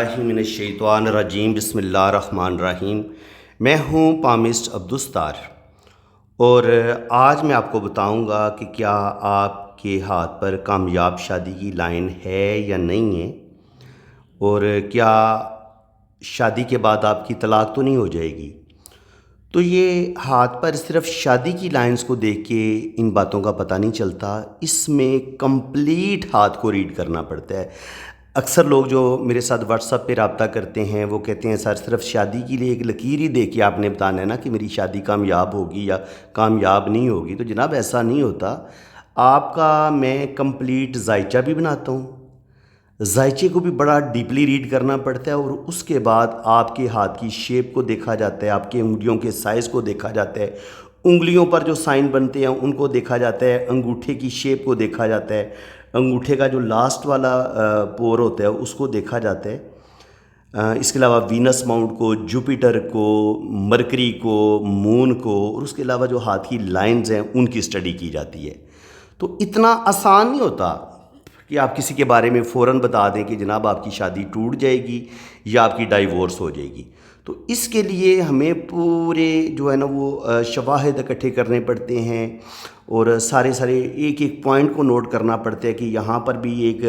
باللہ من الشیطان الرجیم بسم اللہ الرحمن الرحیم۔ میں ہوں پامسٹ عبدالستار اور آج میں آپ کو بتاؤں گا کہ کیا آپ کے ہاتھ پر کامیاب شادی کی لائن ہے یا نہیں ہے، اور کیا شادی کے بعد آپ کی طلاق تو نہیں ہو جائے گی۔ تو یہ ہاتھ پر صرف شادی کی لائنز کو دیکھ کے ان باتوں کا پتہ نہیں چلتا، اس میں کمپلیٹ ہاتھ کو ریڈ کرنا پڑتا ہے۔ اکثر لوگ جو میرے ساتھ واٹس ایپ پہ رابطہ کرتے ہیں وہ کہتے ہیں سر صرف شادی کے لیے ایک لکیر ہی دیکھ کے آپ نے بتانا ہے نا کہ میری شادی کامیاب ہوگی یا کامیاب نہیں ہوگی۔ تو جناب ایسا نہیں ہوتا، آپ کا میں کمپلیٹ ذائچہ بھی بناتا ہوں، ذائچے کو بھی بڑا ڈیپلی ریڈ کرنا پڑتا ہے، اور اس کے بعد آپ کے ہاتھ کی شیپ کو دیکھا جاتا ہے، آپ کے انگلیوں کے سائز کو دیکھا جاتا ہے، انگلیوں پر جو سائن بنتے ہیں ان کو دیکھا جاتا ہے، انگوٹھے کی شیپ کو دیکھا جاتا ہے، انگوٹھے کا جو لاسٹ والا پور ہوتا ہے اس کو دیکھا جاتا ہے۔ اس کے علاوہ وینس ماؤنٹ کو، جوپیٹر کو، مرکری کو، مون کو، اور اس کے علاوہ جو ہاتھ کی لائنز ہیں ان کی اسٹڈی کی جاتی ہے۔ تو اتنا آسان نہیں ہوتا کہ آپ کسی کے بارے میں فوراً بتا دیں کہ جناب آپ کی شادی ٹوٹ جائے گی یا آپ کی ڈائیورس ہو جائے گی۔ تو اس کے لیے ہمیں پورے جو ہے نا وہ شواہد اکٹھے کرنے پڑتے ہیں، اور سارے ایک ایک پوائنٹ کو نوٹ کرنا پڑتا ہے کہ یہاں پر بھی ایک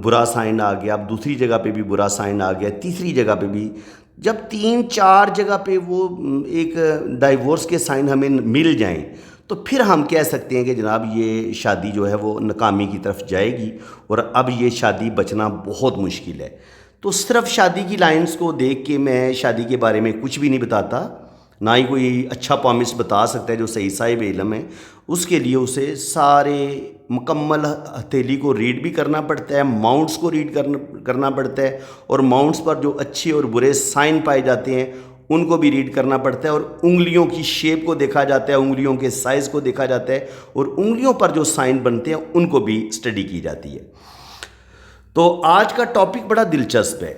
برا سائن آ گیا، اب دوسری جگہ پہ بھی برا سائن آ گیا، تیسری جگہ پہ بھی، جب 3-4 جگہ پہ وہ ایک ڈائیورس کے سائن ہمیں مل جائیں تو پھر ہم کہہ سکتے ہیں کہ جناب یہ شادی جو ہے وہ ناکامی کی طرف جائے گی، اور اب یہ شادی بچنا بہت مشکل ہے۔ تو صرف شادی کی لائنز کو دیکھ کے میں شادی کے بارے میں کچھ بھی نہیں بتاتا، نہ ہی کوئی اچھا پامس بتا سکتا ہے جو صحیح صاحب علم ہے۔ اس کے لیے اسے سارے مکمل ہتھیلی کو ریڈ بھی کرنا پڑتا ہے، ماؤنٹس کو ریڈ کرنا پڑتا ہے، اور ماؤنٹس پر جو اچھے اور برے سائن پائے جاتے ہیں ان کو بھی ریڈ کرنا پڑتا ہے، اور انگلیوں کی شیپ کو دیکھا جاتا ہے، انگلیوں کے سائز کو دیکھا جاتا ہے، اور انگلیوں پر جو سائن بنتے ہیں ان کو بھی اسٹڈی کی جاتی ہے۔ تو آج کا ٹاپک بڑا دلچسپ ہے،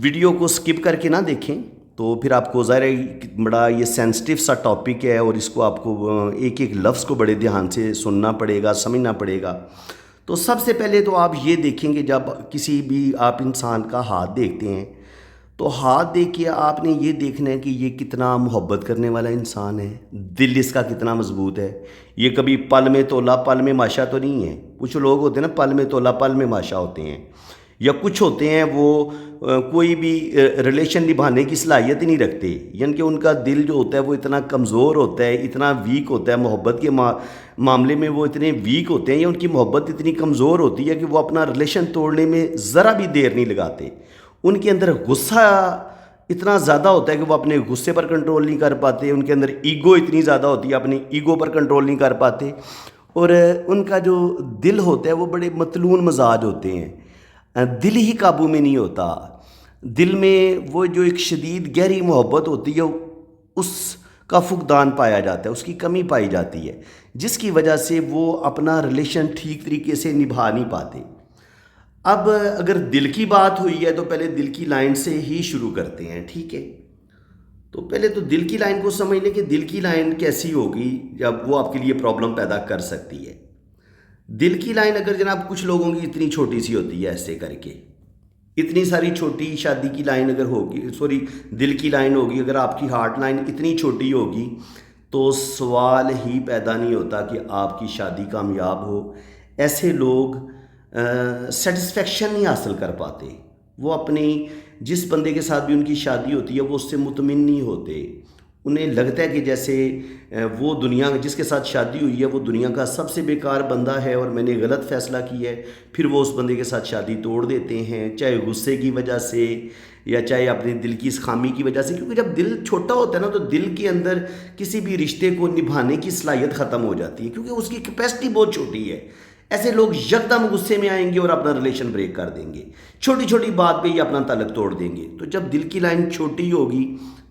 ویڈیو کو سکپ کر کے نہ دیکھیں تو پھر آپ کو ظاہر ہے بڑا یہ سینسٹیو سا ٹاپک ہے، اور اس کو آپ کو ایک ایک لفظ کو بڑے دھیان سے سننا پڑے گا، سمجھنا پڑے گا۔ تو سب سے پہلے تو آپ یہ دیکھیں کہ جب کسی بھی آپ انسان کا ہاتھ دیکھتے ہیں تو ہاتھ دیکھ کے آپ نے یہ دیکھنا ہے کہ یہ کتنا محبت کرنے والا انسان ہے، دل اس کا کتنا مضبوط ہے، یہ کبھی پل میں تولا پل میں ماشا تو نہیں ہے۔ کچھ لوگ ہوتے ہیں نا پل میں تولا پل میں ماشا ہوتے ہیں، یا کچھ ہوتے ہیں وہ کوئی بھی ریلیشن نبھانے کی صلاحیت ہی نہیں رکھتے، یعنی کہ ان کا دل جو ہوتا ہے وہ اتنا کمزور ہوتا ہے، اتنا ویک ہوتا ہے، محبت کے معاملے میں وہ اتنے ویک ہوتے ہیں، یا ان کی محبت اتنی کمزور ہوتی ہے کہ وہ اپنا ریلیشن توڑنے میں ذرا بھی دیر نہیں لگاتے۔ ان کے اندر غصہ اتنا زیادہ ہوتا ہے کہ وہ اپنے غصے پر کنٹرول نہیں کر پاتے، ان کے اندر ایگو اتنی زیادہ ہوتی ہے اپنی ایگو پر کنٹرول نہیں کر پاتے، اور ان کا جو دل ہوتا ہے وہ بڑے متلون مزاج ہوتے ہیں، دل ہی قابو میں نہیں ہوتا۔ دل میں وہ جو ایک شدید گہری محبت ہوتی ہے اس کا فقدان پایا جاتا ہے، اس کی کمی پائی جاتی ہے، جس کی وجہ سے وہ اپنا ریلیشن ٹھیک طریقے سے نبھا نہیں پاتے۔ اب اگر دل کی بات ہوئی ہے تو پہلے دل کی لائن سے ہی شروع کرتے ہیں، ٹھیک ہے؟ تو پہلے تو دل کی لائن کو سمجھ لیں کہ دل کی لائن کیسی ہوگی جب وہ آپ کے لیے پرابلم پیدا کر سکتی ہے۔ دل کی لائن اگر جناب کچھ لوگوں کی اتنی چھوٹی سی ہوتی ہے، ایسے کر کے اتنی ساری چھوٹی شادی کی لائن اگر ہوگی، دل کی لائن ہوگی، اگر آپ کی ہارٹ لائن اتنی چھوٹی ہوگی تو سوال ہی پیدا نہیں ہوتا کہ آپ کی شادی کامیاب ہو۔ ایسے لوگ سیٹسفیکشن نہیں حاصل کر پاتے، وہ اپنی جس بندے کے ساتھ بھی ان کی شادی ہوتی ہے وہ اس سے مطمئن نہیں ہوتے، انہیں لگتا ہے کہ جیسے وہ دنیا جس کے ساتھ شادی ہوئی ہے وہ دنیا کا سب سے بیکار بندہ ہے اور میں نے غلط فیصلہ کیا ہے، پھر وہ اس بندے کے ساتھ شادی توڑ دیتے ہیں، چاہے غصے کی وجہ سے یا چاہے اپنے دل کی اس خامی کی وجہ سے، کیونکہ جب دل چھوٹا ہوتا ہے نا تو دل کے اندر کسی بھی رشتے کو نبھانے کی صلاحیت ختم ہو جاتی ہے، کیونکہ اس کی کیپیسٹی بہت چھوٹی ہے۔ ایسے لوگ یکدم غصے میں آئیں گے اور اپنا ریلیشن بریک کر دیں گے، چھوٹی چھوٹی بات پہ ہی اپنا تعلق توڑ دیں گے۔ تو جب دل کی لائن چھوٹی ہوگی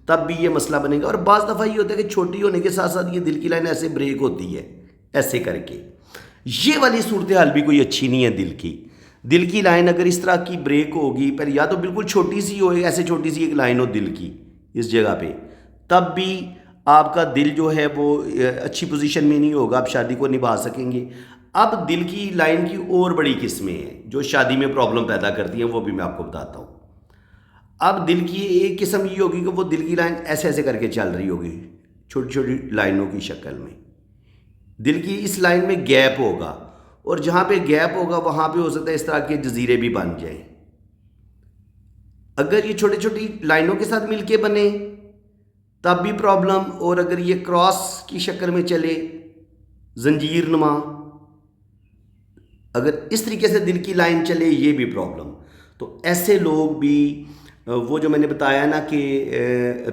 تب بھی یہ مسئلہ بنے گا، اور بعض دفعہ یہ ہوتا ہے کہ چھوٹی ہونے کے ساتھ ساتھ یہ دل کی لائن ایسے بریک ہوتی ہے، ایسے کر کے۔ یہ والی صورتحال بھی کوئی اچھی نہیں ہے دل کی۔ دل کی لائن اگر اس طرح کی بریک ہوگی، پہلے یا تو بالکل چھوٹی سی ہو، ایسے چھوٹی سی ایک لائن ہو دل کی اس جگہ پہ، تب بھی آپ کا دل جو ہے وہ اچھی پوزیشن میں نہیں ہوگا، آپ شادی کو نبھا سکیں گے۔ اب دل کی لائن کی اور بڑی قسمیں ہیں جو شادی میں پرابلم پیدا کرتی ہیں، وہ بھی میں آپ کو بتاتا ہوں۔ اب دل کی ایک قسم یہ ہوگی کہ وہ دل کی لائن ایسے ایسے کر کے چل رہی ہوگی چھوٹی چھوٹی لائنوں کی شکل میں. دل کی اس لائن میں گیپ ہوگا اور جہاں پہ گیپ ہوگا وہاں پہ ہو سکتا ہے اس طرح کے جزیرے بھی بن جائیں. اگر یہ چھوٹی چھوٹی لائنوں کے ساتھ مل کے بنے تب بھی پرابلم، اور اگر یہ کراس کی شکل میں چلے زنجیر نما، اگر اس طریقے سے دل کی لائن چلے یہ بھی پرابلم. تو ایسے لوگ بھی وہ جو میں نے بتایا نا کہ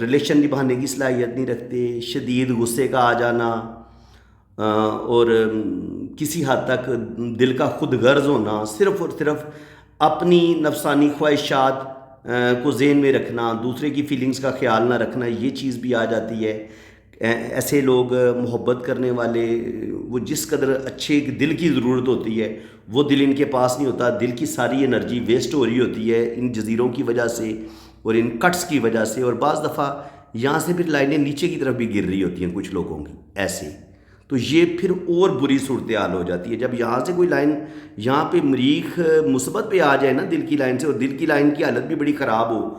ریلیشن نبھانے کی صلاحیت نہیں رکھتے، شدید غصے کا آ جانا اور کسی حد تک دل کا خود غرض ہونا، صرف اور صرف اپنی نفسانی خواہشات کو ذہن میں رکھنا، دوسرے کی فیلنگز کا خیال نہ رکھنا، یہ چیز بھی آ جاتی ہے. ایسے لوگ محبت کرنے والے، وہ جس قدر اچھے دل کی ضرورت ہوتی ہے وہ دل ان کے پاس نہیں ہوتا، دل کی ساری انرجی ویسٹ ہو رہی ہوتی ہے ان جزیروں کی وجہ سے اور ان کٹس کی وجہ سے، اور بعض دفعہ یہاں سے پھر لائنیں نیچے کی طرف بھی گر رہی ہوتی ہیں کچھ لوگوں کی ایسے. تو یہ پھر اور بری صورتحال ہو جاتی ہے جب یہاں سے کوئی لائن یہاں پہ مریخ مثبت پہ آ جائے نا دل کی لائن سے، اور دل کی لائن کی حالت بھی بڑی خراب ہو،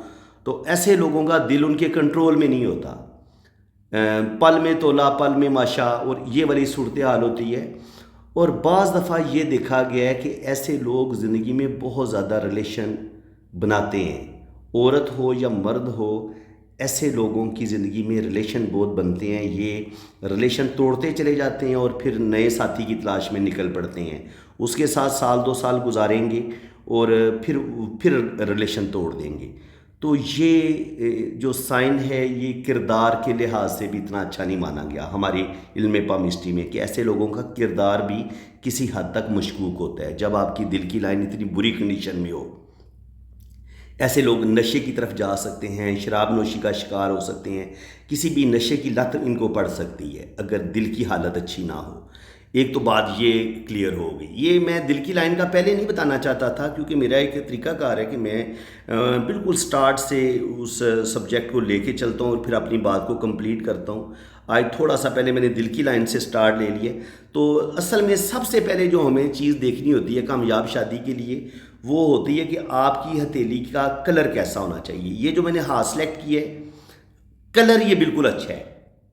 تو ایسے لوگوں کا دل ان کے کنٹرول میں نہیں ہوتا، پل میں تولا پل میں ماشا، اور یہ والی صورتحال ہوتی ہے. اور بعض دفعہ یہ دیکھا گیا ہے کہ ایسے لوگ زندگی میں بہت زیادہ ریلیشن بناتے ہیں، عورت ہو یا مرد ہو، ایسے لوگوں کی زندگی میں ریلیشن بہت بنتے ہیں. یہ ریلیشن توڑتے چلے جاتے ہیں اور پھر نئے ساتھی کی تلاش میں نکل پڑتے ہیں، اس کے ساتھ سال 2 سال گزاریں گے اور پھر ریلیشن توڑ دیں گے. تو یہ جو سائن ہے یہ کردار کے لحاظ سے بھی اتنا اچھا نہیں مانا گیا ہماری علم پامسٹری میں، کہ ایسے لوگوں کا کردار بھی کسی حد تک مشکوک ہوتا ہے جب آپ کی دل کی لائن اتنی بری کنڈیشن میں ہو. ایسے لوگ نشے کی طرف جا سکتے ہیں، شراب نوشی کا شکار ہو سکتے ہیں، کسی بھی نشے کی لت ان کو پڑ سکتی ہے اگر دل کی حالت اچھی نہ ہو. ایک تو بات یہ کلیئر ہو گئی. یہ میں دل کی لائن کا پہلے نہیں بتانا چاہتا تھا کیونکہ میرا ایک طریقہ کار ہے کہ میں بالکل سٹارٹ سے اس سبجیکٹ کو لے کے چلتا ہوں اور پھر اپنی بات کو کمپلیٹ کرتا ہوں. آج تھوڑا سا پہلے میں نے دل کی لائن سے سٹارٹ لے لیے. تو اصل میں سب سے پہلے جو ہمیں چیز دیکھنی ہوتی ہے کامیاب شادی کے لیے وہ ہوتی ہے کہ آپ کی ہتھیلی کا کلر کیسا ہونا چاہیے. یہ جو میں نے ہاتھ سلیکٹ کیا ہے کلر یہ بالکل اچھا ہے.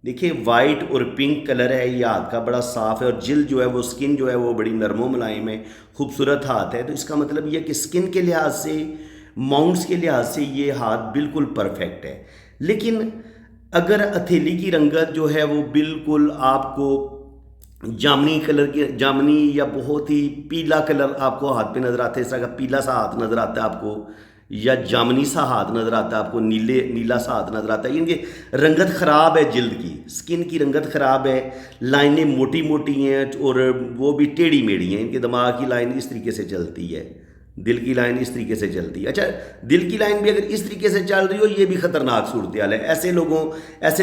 دیکھیں وائٹ اور پنک کلر ہے، یہ ہاتھ کا بڑا صاف ہے، اور جلد جو ہے وہ سکن جو ہے وہ بڑی نرم و ملائم ہے، خوبصورت ہاتھ ہے. تو اس کا مطلب یہ کہ سکن کے لحاظ سے، ماؤنٹس کے لحاظ سے یہ ہاتھ بالکل پرفیکٹ ہے. لیکن اگر ہتھیلی کی رنگت جو ہے وہ بالکل آپ کو جامنی کلر کے، جامنی یا بہت ہی پیلا کلر آپ کو ہاتھ پہ نظر آتا ہے، اس طرح کا پیلا سا ہاتھ نظر آتا ہے آپ کو، یا جامنی سا ہاتھ نظر آتا ہے آپ کو، نیلا سا ہاتھ نظر آتا ہے، ان کی رنگت خراب ہے، جلد کی سکن کی رنگت خراب ہے، لائنیں موٹی موٹی ہیں اور وہ بھی ٹیڑھی میڑھی ہیں، ان کے دماغ کی لائن اس طریقے سے چلتی ہے، دل کی لائن اس طریقے سے چلتی ہے. اچھا دل کی لائن بھی اگر اس طریقے سے چل رہی ہو یہ بھی خطرناک صورتحال ہے. ایسے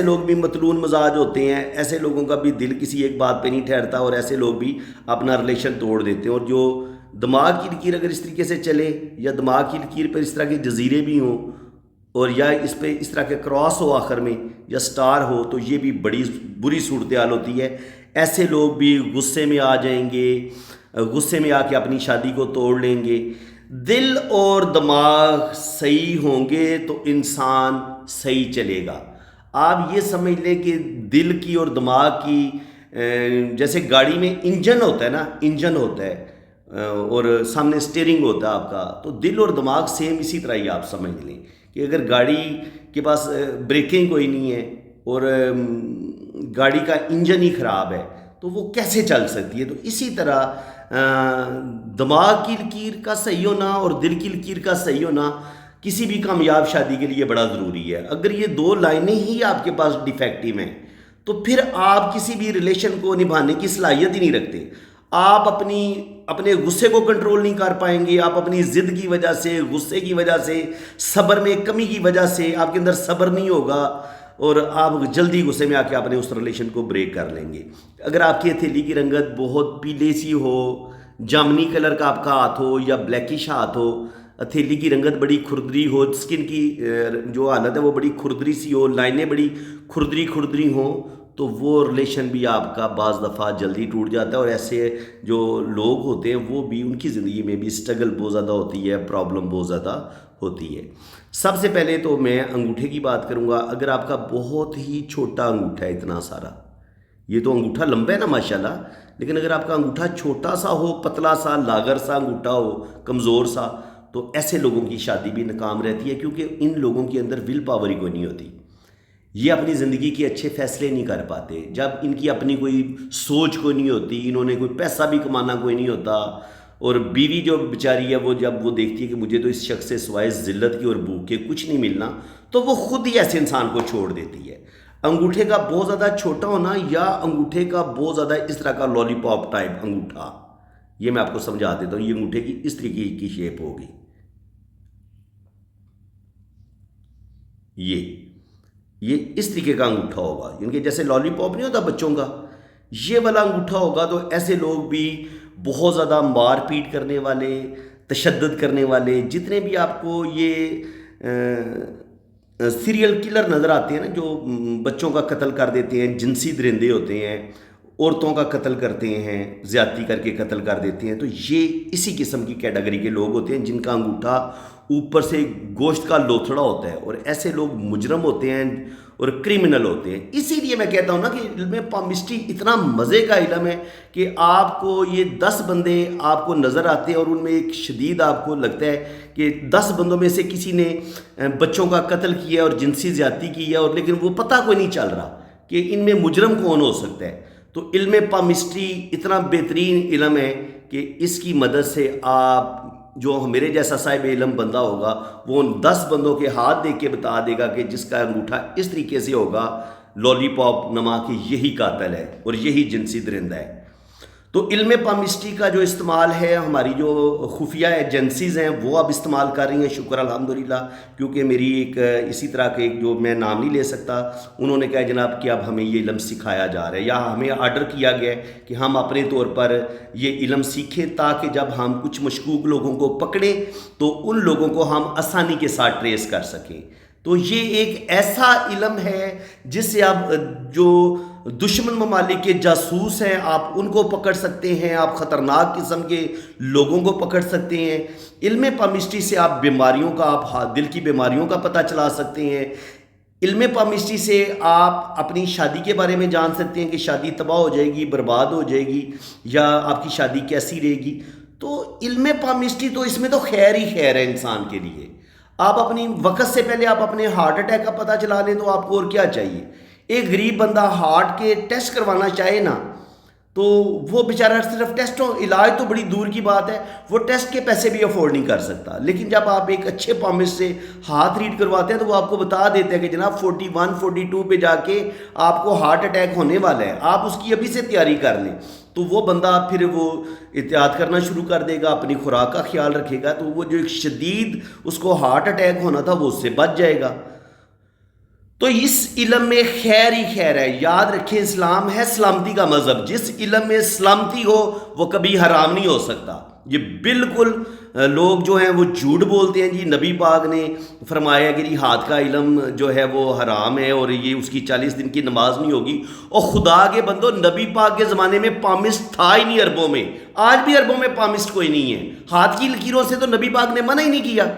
لوگ بھی متلون مزاج ہوتے ہیں، ایسے لوگوں کا بھی دل کسی ایک بات پہ نہیں ٹھہرتا اور ایسے لوگ بھی اپنا ریلیشن توڑ دیتے ہیں. اور جو دماغ کی لکیر اگر اس طریقے سے چلے یا دماغ کی لکیر پر اس طرح کے جزیرے بھی ہوں اور یا اس پہ اس طرح کے کراس ہو آخر میں یا سٹار ہو تو یہ بھی بڑی بری صورتحال ہوتی ہے. ایسے لوگ بھی غصے میں آ جائیں گے، غصے میں آ کے اپنی شادی کو توڑ لیں گے. دل اور دماغ صحیح ہوں گے تو انسان صحیح چلے گا. آپ یہ سمجھ لیں کہ دل کی اور دماغ کی جیسے گاڑی میں انجن ہوتا ہے نا، انجن ہوتا ہے اور سامنے سٹیئرنگ ہوتا ہے آپ کا، تو دل اور دماغ سیم اسی طرح ہی آپ سمجھ لیں کہ اگر گاڑی کے پاس بریکنگ کوئی نہیں ہے اور گاڑی کا انجن ہی خراب ہے تو وہ کیسے چل سکتی ہے. تو اسی طرح دماغ کی لکیر کا صحیح ہونا اور دل کی لکیر کا صحیح ہونا کسی بھی کامیاب شادی کے لیے بڑا ضروری ہے. اگر یہ 2 لائنیں ہی آپ کے پاس ڈیفیکٹیو ہیں تو پھر آپ کسی بھی ریلیشن کو نبھانے کی صلاحیت ہی نہیں رکھتے. آپ اپنے غصے کو کنٹرول نہیں کر پائیں گے، آپ اپنی ضد کی وجہ سے، غصے کی وجہ سے، صبر میں کمی کی وجہ سے آپ کے اندر صبر نہیں ہوگا اور آپ جلدی غصے میں آ کے اپنے اس ریلیشن کو بریک کر لیں گے. اگر آپ کی ہتھیلی کی رنگت بہت پیلے سی ہو، جامنی کلر کا آپ کا ہاتھ ہو یا بلیکش ہاتھ ہو، ہتھیلی کی رنگت بڑی کھردری ہو، سکن کی جو حالت ہے وہ بڑی کھردری سی ہو، لائنیں بڑی کھردری ہوں، تو وہ ریلیشن بھی آپ کا بعض دفعہ جلدی ٹوٹ جاتا ہے، اور ایسے جو لوگ ہوتے ہیں وہ بھی ان کی زندگی میں بھی اسٹرگل بہت زیادہ ہوتی ہے، پرابلم بہت زیادہ ہوتی ہے۔ سب سے پہلے تو میں انگوٹھے کی بات کروں گا۔ اگر آپ کا بہت ہی چھوٹا انگوٹھا ہے، اتنا سارا، یہ تو انگوٹھا لمبا ہے نا ماشاءاللہ، لیکن اگر آپ کا انگوٹھا چھوٹا سا ہو، پتلا سا لاغر سا انگوٹھا ہو، کمزور سا، تو ایسے لوگوں کی شادی بھی ناکام رہتی ہے، کیونکہ ان لوگوں کے اندر ول پاور ہی کوئی نہیں ہوتی۔ یہ اپنی زندگی کے اچھے فیصلے نہیں کر پاتے جب ان کی اپنی کوئی سوچ کوئی نہیں ہوتی، انہوں نے کوئی پیسہ بھی کمانا کوئی نہیں ہوتا، اور بیوی جو بیچاری ہے وہ جب وہ دیکھتی ہے کہ مجھے تو اس شخص سے سوائے ذلت کی اور بھوک کے کچھ نہیں ملنا، تو وہ خود ہی ایسے انسان کو چھوڑ دیتی ہے۔ انگوٹھے کا بہت زیادہ چھوٹا ہونا یا انگوٹھے کا بہت زیادہ اس طرح کا لالی پاپ ٹائپ انگوٹھا، یہ میں آپ کو سمجھا دیتا ہوں۔ یہ انگوٹھے کی اس طریقے کی شیپ ہوگی، یہ اس طریقے کا انگوٹھا ہوگا، ان کے جیسے لالی پاپ نہیں ہوتا بچوں کا، یہ والا انگوٹھا ہوگا۔ تو ایسے لوگ بھی بہت زیادہ مار پیٹ کرنے والے، تشدد کرنے والے، جتنے بھی آپ کو یہ سیریل کلر نظر آتے ہیں نا، جو بچوں کا قتل کر دیتے ہیں، جنسی درندے ہوتے ہیں، عورتوں کا قتل کرتے ہیں، زیادتی کر کے قتل کر دیتے ہیں، تو یہ اسی قسم کی کیٹیگری کے لوگ ہوتے ہیں جن کا انگوٹھا اوپر سے گوشت کا لوتھڑا ہوتا ہے، اور ایسے لوگ مجرم ہوتے ہیں اور کرمنل ہوتے ہیں۔ اسی لیے میں کہتا ہوں نا کہ علم پامسٹری اتنا مزے کا علم ہے کہ آپ کو یہ 10 بندے آپ کو نظر آتے ہیں، اور ان میں ایک شدید آپ کو لگتا ہے کہ 10 بندوں میں سے کسی نے بچوں کا قتل کیا اور جنسی زیادتی کی ہے، اور لیکن وہ پتہ کوئی نہیں چل رہا کہ ان میں مجرم کون ہو سکتا ہے۔ تو علم پامسٹری اتنا بہترین علم ہے کہ اس کی مدد سے آپ، جو میرے جیسا صاحب علم بندہ ہوگا، وہ ان 10 بندوں کے ہاتھ دیکھ کے بتا دے گا کہ جس کا انگوٹھا اس طریقے سے ہوگا لالی پاپ نما کہ یہی قاتل ہے اور یہی جنسی درندہ ہے۔ تو علم پامسٹری کا جو استعمال ہے، ہماری جو خفیہ ایجنسیز ہیں وہ اب استعمال کر رہی ہیں، شکر الحمدللہ، کیونکہ میری ایک اسی طرح کے جو میں نام نہیں لے سکتا، انہوں نے کہا جناب کہ اب ہمیں یہ علم سکھایا جا رہا ہے، یا ہمیں آرڈر کیا گیا ہے کہ ہم اپنے طور پر یہ علم سیکھیں، تاکہ جب ہم کچھ مشکوک لوگوں کو پکڑیں تو ان لوگوں کو ہم آسانی کے ساتھ ٹریس کر سکیں۔ تو یہ ایک ایسا علم ہے جس سے آپ جو دشمن ممالک کے جاسوس ہیں آپ ان کو پکڑ سکتے ہیں، آپ خطرناک قسم کے لوگوں کو پکڑ سکتے ہیں۔ علم پامسٹری سے آپ بیماریوں کا، آپ دل کی بیماریوں کا پتہ چلا سکتے ہیں۔ علم پامسٹری سے آپ اپنی شادی کے بارے میں جان سکتے ہیں کہ شادی تباہ ہو جائے گی، برباد ہو جائے گی، یا آپ کی شادی کیسی رہے گی۔ تو علم پامسٹری تو اس میں تو خیر ہی خیر ہے انسان کے لیے۔ آپ اپنی وقت سے پہلے آپ اپنے ہارٹ اٹیک کا پتہ چلا لیں تو آپ کو اور کیا چاہیے۔ ایک غریب بندہ ہارٹ کے ٹیسٹ کروانا چاہے نا، تو وہ بیچارہ صرف ٹیسٹوں، علاج تو بڑی دور کی بات ہے، وہ ٹیسٹ کے پیسے بھی افورڈ نہیں کر سکتا، لیکن جب آپ ایک اچھے پامسٹ سے ہاتھ ریڈ کرواتے ہیں تو وہ آپ کو بتا دیتے ہیں کہ جناب 41 42 پہ جا کے آپ کو ہارٹ اٹیک ہونے والا ہے، آپ اس کی ابھی سے تیاری کر لیں۔ تو وہ بندہ پھر وہ احتیاط کرنا شروع کر دے گا، اپنی خوراک کا خیال رکھے گا، تو وہ جو ایک شدید اس کو ہارٹ اٹیک ہونا تھا وہ اس سے بچ جائے گا۔ تو اس علم میں خیر ہی خیر ہے۔ یاد رکھیں، اسلام ہے سلامتی کا مذہب، جس علم میں سلامتی ہو وہ کبھی حرام نہیں ہو سکتا۔ یہ بالکل لوگ جو ہیں وہ جھوٹ بولتے ہیں، جی نبی پاک نے فرمایا کہ جی ہاتھ کا علم جو ہے وہ حرام ہے اور یہ اس کی 40 دن کی نماز نہیں ہوگی۔ اور خدا کے بندو، نبی پاک کے زمانے میں پامسٹ تھا ہی نہیں عربوں میں، آج بھی عربوں میں پامسٹ کوئی نہیں ہے۔ ہاتھ کی لکیروں سے تو نبی پاک نے منع ہی نہیں کیا۔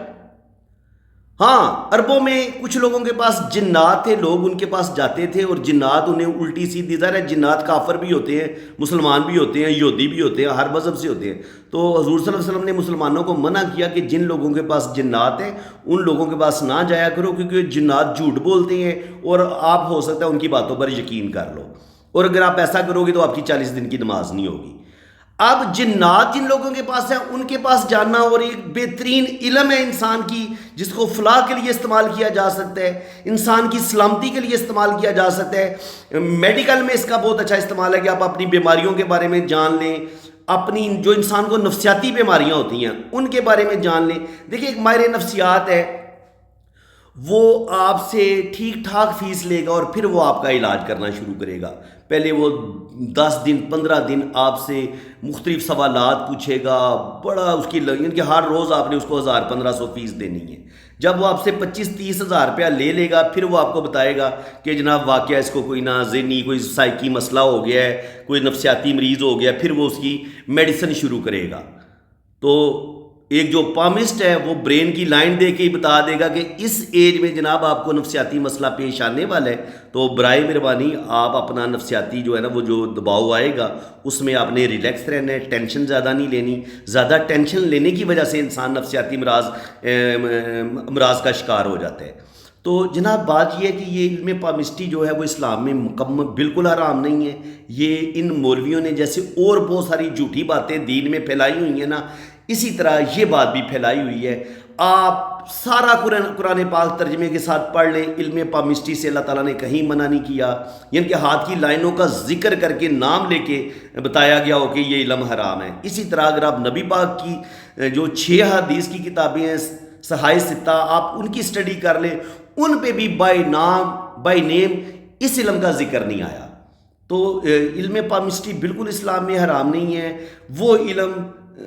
ہاں، عربوں میں کچھ لوگوں کے پاس جنات تھے، لوگ ان کے پاس جاتے تھے اور جنات انہیں الٹی سیدھی، ظاہر ہے جنات کافر بھی ہوتے ہیں، مسلمان بھی ہوتے ہیں، یہودی بھی ہوتے ہیں، ہر مذہب سے ہوتے ہیں۔ تو حضور صلی اللہ علیہ وسلم نے مسلمانوں کو منع کیا کہ جن لوگوں کے پاس جنات ہیں ان لوگوں کے پاس نہ جایا کرو، کیونکہ جنات جھوٹ بولتے ہیں اور آپ ہو سکتا ہے ان کی باتوں پر یقین کر لو، اور اگر آپ ایسا کرو گے تو آپ کی 40 دن کی نماز نہیں ہوگی۔ اب جنات جن لوگوں کے پاس ہیں ان کے پاس جاننا، اور ایک بہترین علم ہے انسان کی جس کو فلاح کے لیے استعمال کیا جا سکتا ہے، انسان کی سلامتی کے لیے استعمال کیا جا سکتا ہے۔ میڈیکل میں اس کا بہت اچھا استعمال ہے کہ آپ اپنی بیماریوں کے بارے میں جان لیں، اپنی جو انسان کو نفسیاتی بیماریاں ہوتی ہیں ان کے بارے میں جان لیں۔ دیکھیں، ایک ماہر نفسیات ہے، وہ آپ سے ٹھیک ٹھاک فیس لے گا اور پھر وہ آپ کا علاج کرنا شروع کرے گا۔ پہلے وہ 10 دن 15 دن آپ سے مختلف سوالات پوچھے گا، بڑا اس کی کہ ہر روز آپ نے اس کو 1000-1500 فیس دینی ہے۔ جب وہ آپ سے 25-30 ہزار روپیہ لے لے گا، پھر وہ آپ کو بتائے گا کہ جناب واقعہ اس کو کوئی نہ ذہنی کوئی سائیکی مسئلہ ہو گیا ہے، کوئی نفسیاتی مریض ہو گیا، پھر وہ اس کی میڈیسن شروع کرے گا۔ تو ایک جو پامسٹ ہے وہ برین کی لائن دے کے ہی بتا دے گا کہ اس ایج میں جناب آپ کو نفسیاتی مسئلہ پیش آنے والا ہے، تو برائے مہربانی آپ اپنا نفسیاتی جو ہے نا وہ جو دباؤ آئے گا اس میں آپ نے ریلیکس رہنا ہے، ٹینشن زیادہ نہیں لینی۔ زیادہ ٹینشن لینے کی وجہ سے انسان نفسیاتی امراض کا شکار ہو جاتا ہے۔ تو جناب بات یہ ہے کہ یہ علم پامسٹی جو ہے وہ اسلام میں مکمل بالکل حرام نہیں ہے۔ یہ ان مولویوں نے جیسے اور بہت ساری جھوٹی باتیں دین میں پھیلائی ہوئی ہیں نا، اسی طرح یہ بات بھی پھیلائی ہوئی ہے۔ آپ سارا قرآن پاک ترجمے کے ساتھ پڑھ لیں، علم پامسٹی سے اللہ تعالیٰ نے کہیں منع نہیں کیا، یعنی کہ ہاتھ کی لائنوں کا ذکر کر کے نام لے کے بتایا گیا ہو کہ یہ علم حرام ہے۔ اسی طرح اگر آپ نبی پاک کی جو 6 حدیث کی کتابیں ہیں صحائح ستہ، آپ ان کی اسٹڈی کر لیں، ان پہ بھی بائی نیم اس علم کا ذکر نہیں آیا۔ تو علم پامسٹی بالکل اسلام میں حرام نہیں ہے۔ وہ علم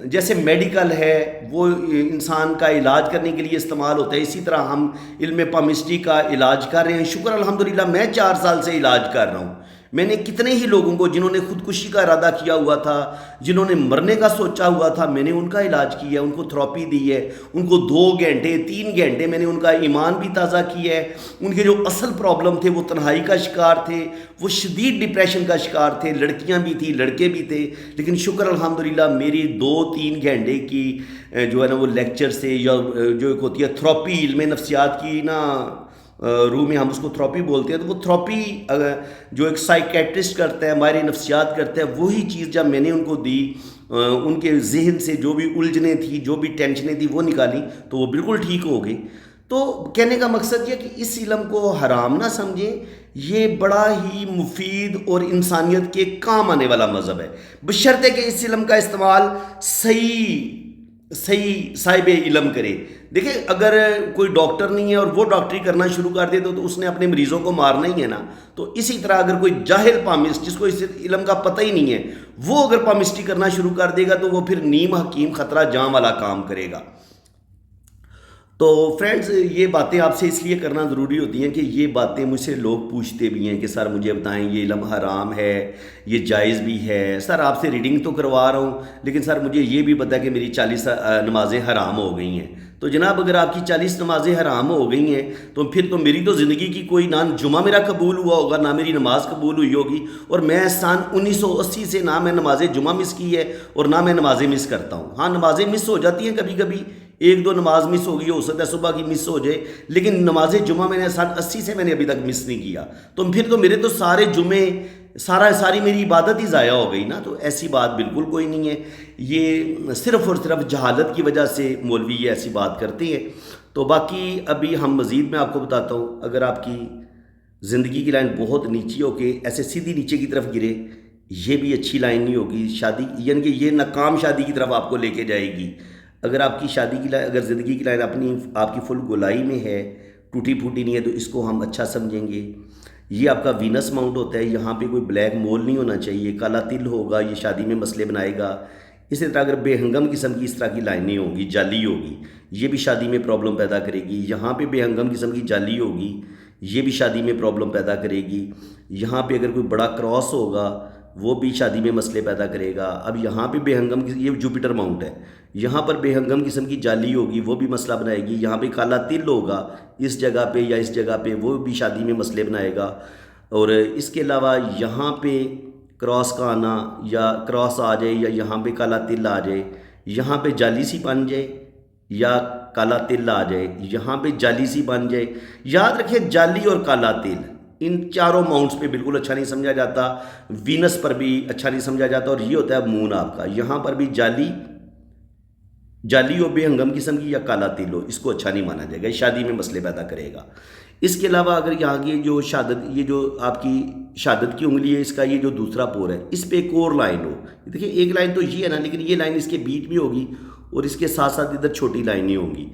جیسے میڈیکل ہے وہ انسان کا علاج کرنے کے لیے استعمال ہوتا ہے، اسی طرح ہم علم پامسٹی کا علاج کر رہے ہیں۔ شکر الحمدللہ میں 4 سال سے علاج کر رہا ہوں۔ میں نے کتنے ہی لوگوں کو جنہوں نے خودکشی کا ارادہ کیا ہوا تھا، جنہوں نے مرنے کا سوچا ہوا تھا، میں نے ان کا علاج کیا، ان کو تھراپی دی ہے، ان کو 2 گھنٹے 3 گھنٹے میں نے ان کا ایمان بھی تازہ کیا ہے۔ ان کے جو اصل پرابلم تھے وہ تنہائی کا شکار تھے، وہ شدید ڈپریشن کا شکار تھے، لڑکیاں بھی تھیں لڑکے بھی تھے، لیکن شکر الحمدللہ میری 2-3 گھنٹے کی جو ہے نا وہ لیکچر سے، یا جو ایک ہوتی ہے تھراپی علم نفسیات کی نا روح میں ہم اس کو تھراپی بولتے ہیں، تو وہ تھراپی جو ایک سائیکیٹرسٹ کرتا ہے، ماہر نفسیات کرتا ہے، وہی چیز جب میں نے ان کو دی، ان کے ذہن سے جو بھی الجھنیں تھیں، جو بھی ٹینشنیں تھیں وہ نکالی، تو وہ بالکل ٹھیک ہو گئی۔ تو کہنے کا مقصد یہ کہ اس علم کو حرام نہ سمجھیں، یہ بڑا ہی مفید اور انسانیت کے کام آنے والا مذہب ہے، بشرطے کہ اس علم کا استعمال صحیح صاحب علم کرے۔ دیکھیں اگر کوئی ڈاکٹر نہیں ہے اور وہ ڈاکٹری کرنا شروع کر دے تو اس نے اپنے مریضوں کو مارنا ہی ہے نا۔ تو اسی طرح اگر کوئی جاہل پامسٹ جس کو اس علم کا پتہ ہی نہیں ہے، وہ اگر پامسٹی کرنا شروع کر دے گا تو وہ پھر نیم حکیم خطرہ جاں والا کام کرے گا۔ تو فرینڈز یہ باتیں آپ سے اس لیے کرنا ضروری ہوتی ہیں کہ یہ باتیں مجھ سے لوگ پوچھتے بھی ہیں کہ سر مجھے بتائیں یہ علم حرام ہے، یہ جائز بھی ہے، سر آپ سے ریڈنگ تو کروا رہا ہوں لیکن سر مجھے یہ بھی پتہ ہے کہ میری 40 نمازیں حرام ہو گئی ہیں۔ تو جناب اگر آپ کی 40 نمازیں حرام ہو گئی ہیں تو پھر تو میری تو زندگی کی کوئی نہ جمعہ میرا قبول ہوا ہوگا، نہ میری نماز قبول ہوئی ہوگی، اور میں سن 1980 سے نہ میں نماز جمعہ مس کی ہے اور نہ میں نمازیں مس کرتا ہوں۔ ہاں نمازیں مس ہو جاتی ہیں کبھی کبھی، 1-2 نماز مس ہو گئی، ہو سکتا ہے صبح کی مس ہو جائے، لیکن نماز جمعہ میں نے سن 80 سے میں نے ابھی تک مس نہیں کیا۔ تو پھر تو میرے تو سارے جمعے ساری میری عبادت ہی ضائع ہو گئی نا۔ تو ایسی بات بالکل کوئی نہیں ہے، یہ صرف اور صرف جہالت کی وجہ سے مولوی یہ ایسی بات کرتے ہیں۔ تو باقی ابھی ہم مزید میں آپ کو بتاتا ہوں، اگر آپ کی زندگی کی لائن بہت نیچی ہو کے ایسے سیدھی نیچے کی طرف گرے، یہ بھی اچھی لائن نہیں ہوگی شادی، یعنی کہ یہ ناکام شادی کی طرف آپ کو لے کے جائے گی۔ اگر آپ کی شادی کی لائن، اگر زندگی کی لائن آپ کی فل گولائی میں ہے، ٹوٹی پھوٹی نہیں ہے، تو اس کو ہم اچھا سمجھیں گے۔ یہ آپ کا وینس ماؤنٹ ہوتا ہے، یہاں پہ کوئی بلیک مول نہیں ہونا چاہیے، کالا تل ہوگا، یہ شادی میں مسئلے بنائے گا۔ اسی طرح اگر بے ہنگم قسم کی اس طرح کی لائنیں ہوگی، جعلی ہوگی، یہ بھی شادی میں پرابلم پیدا کرے گی۔ یہاں پہ بے ہنگم قسم کی جعلی ہوگی، یہ بھی شادی میں پرابلم پیدا کرے گی۔ یہاں پہ اگر کوئی بڑا کراس ہوگا وہ بھی شادی میں مسئلے پیدا کرے گا۔ اب یہاں پہ بے ہنگم یہ جوپیٹر ماؤنٹ ہے، یہاں پر بے ہنگم قسم کی جعلی ہوگی، وہ بھی مسئلہ بنائے گی۔ یہاں پہ کالا تل ہوگا اس جگہ پہ یا اس جگہ پہ، وہ بھی شادی میں مسئلے بنائے گا۔ اور اس کے علاوہ یہاں پہ کراس کا آنا، یا کراس آ جائے یا یہاں پہ کالا تل آ جائے، یہاں پہ جعلی سی بن جائے یا کالا تل آ جائے، یہاں پہ جعلی سی بن جائے، یاد رکھیں جعلی اور کالا تل ان چاروں ماؤنٹس پہ بالکل اچھا نہیں سمجھا جاتا، وینس پر بھی اچھا نہیں سمجھا جاتا، اور یہ ہوتا ہے مون آپ کا، یہاں پر بھی جعلی ہو، بے ہنگم قسم کی، یا کالا تل ہو، اس کو اچھا نہیں مانا جائے گا، یہ شادی میں مسئلے پیدا کرے گا۔ اس کے علاوہ اگر یہاں کی جو شہادت، یہ جو آپ کی شہادت کی انگلی ہے، اس کا یہ جو دوسرا پور ہے، اس پہ ایک اور لائن ہو، دیکھیں ایک لائن تو یہ ہے نا، لیکن یہ لائن اس کے بیچ بھی ہوگی اور اس کے ساتھ ساتھ ادھر چھوٹی لائنیں ہوں گی،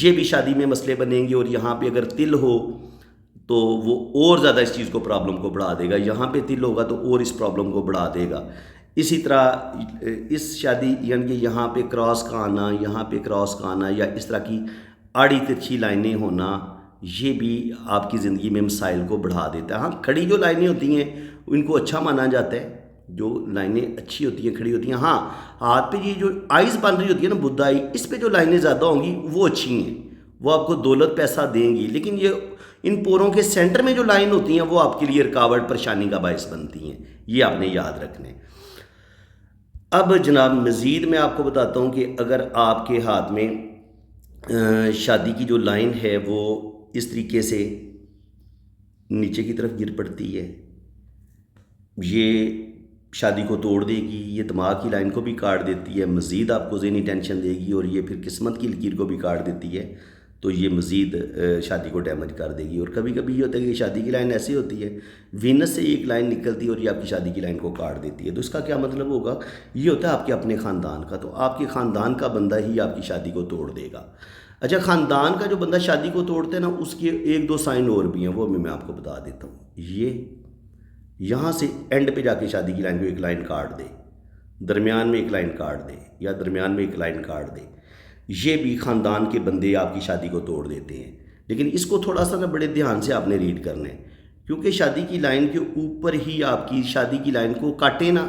یہ بھی شادی میں مسئلے بنیں گے۔ اور یہاں پہ اگر تل ہو تو وہ اور زیادہ اس چیز کو پرابلم کو بڑھا دے گا. یہاں پہ تل ہوگا تو اور اس پرابلم کو بڑھا دے گا. اسی طرح اس شادی یعنی کہ یہاں پہ کراس کا آنا، یہاں پہ کراس کا آنا، یا اس طرح کی آڑی ترچھی لائنیں ہونا، یہ بھی آپ کی زندگی میں مسائل کو بڑھا دیتا ہے. ہاں کھڑی جو لائنیں ہوتی ہیں ان کو اچھا مانا جاتا ہے، جو لائنیں اچھی ہوتی ہیں کھڑی ہوتی ہیں. ہاں ہاتھ پہ یہ جو آئیز بن رہی ہوتی ہے نا بدھ آئی، اس پہ جو لائنیں زیادہ ہوں گی وہ اچھی ہیں، وہ آپ کو دولت پیسہ دیں گی. لیکن یہ ان پوروں کے سینٹر میں جو لائن ہوتی ہیں وہ آپ کے لیے رکاوٹ پریشانی کا باعث بنتی ہیں. یہ آپ نے یاد رکھنا ہے. اب جناب مزید میں آپ کو بتاتا ہوں کہ اگر آپ کے ہاتھ میں شادی کی جو لائن ہے وہ اس طریقے سے نیچے کی طرف گر پڑتی ہے، یہ شادی کو توڑ دے گی، یہ دماغ کی لائن کو بھی کاٹ دیتی ہے، مزید آپ کو ذہنی ٹینشن دے گی، اور یہ پھر قسمت کی لکیر کو بھی کاٹ دیتی ہے، تو یہ مزید شادی کو ڈیمیج کر دے گی. اور کبھی کبھی یہ ہوتا ہے کہ شادی کی لائن ایسی ہوتی ہے، وینس سے ایک لائن نکلتی ہے اور یہ آپ کی شادی کی لائن کو کاٹ دیتی ہے. تو اس کا کیا مطلب ہوگا؟ یہ ہوتا ہے آپ کے اپنے خاندان کا. تو آپ کے خاندان کا بندہ ہی آپ کی شادی کو توڑ دے گا. اچھا، خاندان کا جو بندہ شادی کو توڑتے ہیں نا، اس کے ایک دو سائن اور بھی ہیں، وہ بھی میں آپ کو بتا دیتا ہوں. یہ یہاں سے اینڈ پہ جا کے شادی کی لائن کو ایک لائن کاٹ دے، درمیان میں ایک لائن کاٹ دے، یا درمیان میں ایک لائن کاٹ دے، یہ بھی خاندان کے بندے آپ کی شادی کو توڑ دیتے ہیں. لیکن اس کو تھوڑا سا نا بڑے دھیان سے آپ نے ریڈ کرنا ہے، کیونکہ شادی کی لائن کے اوپر ہی آپ کی شادی کی لائن کو کاٹے نا،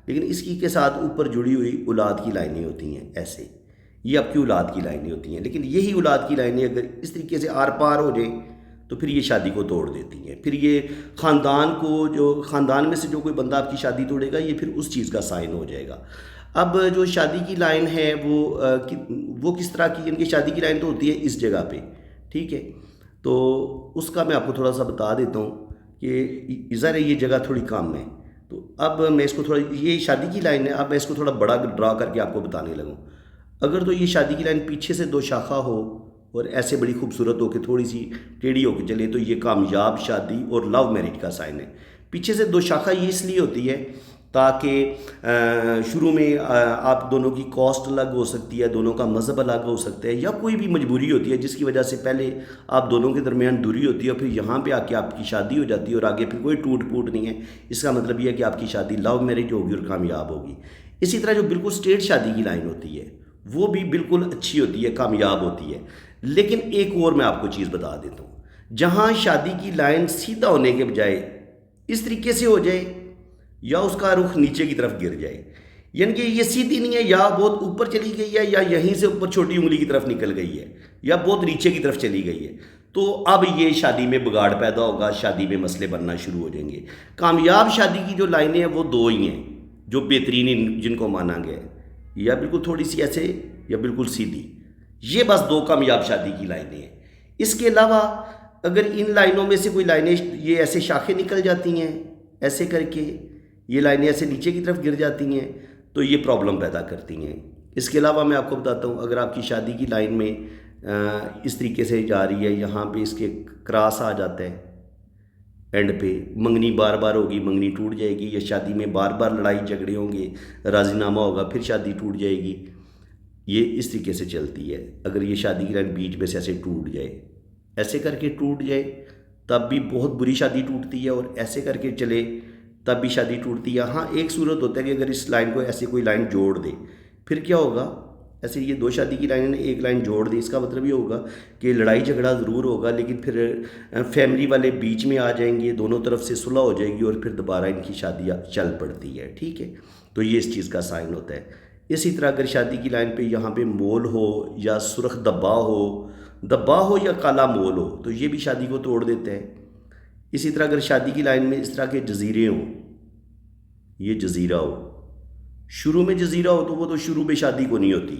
لیکن اس کی کے ساتھ اوپر جڑی ہوئی اولاد کی لائنیں ہوتی ہیں. ایسے یہ آپ کی اولاد کی لائنیں ہوتی ہیں. لیکن یہی اولاد کی لائنیں اگر اس طریقے سے آر پار ہو جائیں تو پھر یہ شادی کو توڑ دیتی ہیں. پھر یہ خاندان میں سے جو کوئی بندہ آپ کی شادی توڑے گا، یہ پھر اس چیز کا سائن ہو جائے گا. اب جو شادی کی لائن ہے وہ کس طرح کی، ان کی شادی کی لائن تو ہوتی ہے اس جگہ پہ، ٹھیک ہے. تو اس کا میں آپ کو تھوڑا سا بتا دیتا ہوں کہ ظاہر ہے یہ جگہ تھوڑی کم ہے. تو اب میں اس کو تھوڑا، یہ شادی کی لائن ہے، اب میں اس کو تھوڑا بڑا ڈرا کر کے آپ کو بتانے لگوں. اگر تو یہ شادی کی لائن پیچھے سے دو شاخہ ہو اور ایسے بڑی خوبصورت ہو کے تھوڑی سی ٹیڑھی ہو کے چلے، تو یہ کامیاب شادی اور لو میرج کا سائن ہے. پیچھے سے دو شاخہ یہ اس لیے ہوتی ہے تاکہ شروع میں آپ دونوں کی کاسٹ الگ ہو سکتی ہے، دونوں کا مذہب الگ ہو سکتا ہے، یا کوئی بھی مجبوری ہوتی ہے جس کی وجہ سے پہلے آپ دونوں کے درمیان دوری ہوتی ہے، اور پھر یہاں پہ آ کے آپ کی شادی ہو جاتی ہے اور آگے پھر کوئی ٹوٹ پھوٹ نہیں ہے. اس کا مطلب یہ ہے کہ آپ کی شادی لو میرج ہوگی اور کامیاب ہوگی. اسی طرح جو بالکل اسٹریٹ شادی کی لائن ہوتی ہے وہ بھی بالکل اچھی ہوتی ہے، کامیاب ہوتی ہے. لیکن ایک اور میں آپ کو چیز بتا دیتا ہوں، جہاں شادی کی لائن سیدھا ہونے کے بجائے اس طریقے سے ہو جائے، یا اس کا رخ نیچے کی طرف گر جائے، یعنی کہ یہ سیدھی نہیں ہے، یا بہت اوپر چلی گئی ہے، یا یہیں سے اوپر چھوٹی انگلی کی طرف نکل گئی ہے، یا بہت نیچے کی طرف چلی گئی ہے، تو اب یہ شادی میں بگاڑ پیدا ہوگا، شادی میں مسئلے بننا شروع ہو جائیں گے. کامیاب شادی کی جو لائنیں ہیں وہ دو ہی ہیں جو بہترین جن کو مانا گیا ہے، یا بالکل تھوڑی سی ایسے یا بالکل سیدھی. یہ بس دو کامیاب شادی کی لائنیں ہیں. اس کے علاوہ اگر ان لائنوں میں سے کوئی لائنیں یہ ایسے شاخیں نکل جاتی ہیں ایسے کر کے، یہ لائنیں ایسے نیچے کی طرف گر جاتی ہیں، تو یہ پرابلم پیدا کرتی ہیں. اس کے علاوہ میں آپ کو بتاتا ہوں، اگر آپ کی شادی کی لائن میں اس طریقے سے جا رہی ہے، یہاں پہ اس کے کراس آ جاتا ہے اینڈ پہ، منگنی بار بار ہوگی، منگنی ٹوٹ جائے گی، یا شادی میں بار بار لڑائی جھگڑے ہوں گے، راضی نامہ ہوگا، پھر شادی ٹوٹ جائے گی. یہ اس طریقے سے چلتی ہے. اگر یہ شادی کی لائن بیچ میں سے ایسے ٹوٹ جائے، ایسے کر کے ٹوٹ جائے تب بھی بہت بری شادی ٹوٹتی ہے، اور ایسے کر کے چلے تب بھی شادی ٹوٹتی ہے. ہاں ایک صورت ہوتا ہے کہ اگر اس لائن کو ایسے کوئی لائن جوڑ دے، پھر کیا ہوگا؟ ایسے یہ دو شادی کی لائنیں ایک لائن جوڑ دی، اس کا مطلب یہ ہوگا کہ لڑائی جھگڑا ضرور ہوگا، لیکن پھر فیملی والے بیچ میں آ جائیں گے، دونوں طرف سے صلح ہو جائے گی، اور پھر دوبارہ ان کی شادی چل پڑتی ہے. ٹھیک ہے، تو یہ اس چیز کا سائن ہوتا ہے. اسی طرح اگر شادی کی لائن پہ یہاں پہ مول ہو، یا سرخ دبا ہو یا کالا مول ہو، تو یہ بھی شادی کو توڑ دیتے ہیں. اسی طرح اگر شادی کی لائن میں اس طرح کے جزیرے ہوں، یہ جزیرہ ہو، شروع میں جزیرہ ہو تو وہ تو شروع میں شادی کو نہیں ہوتی،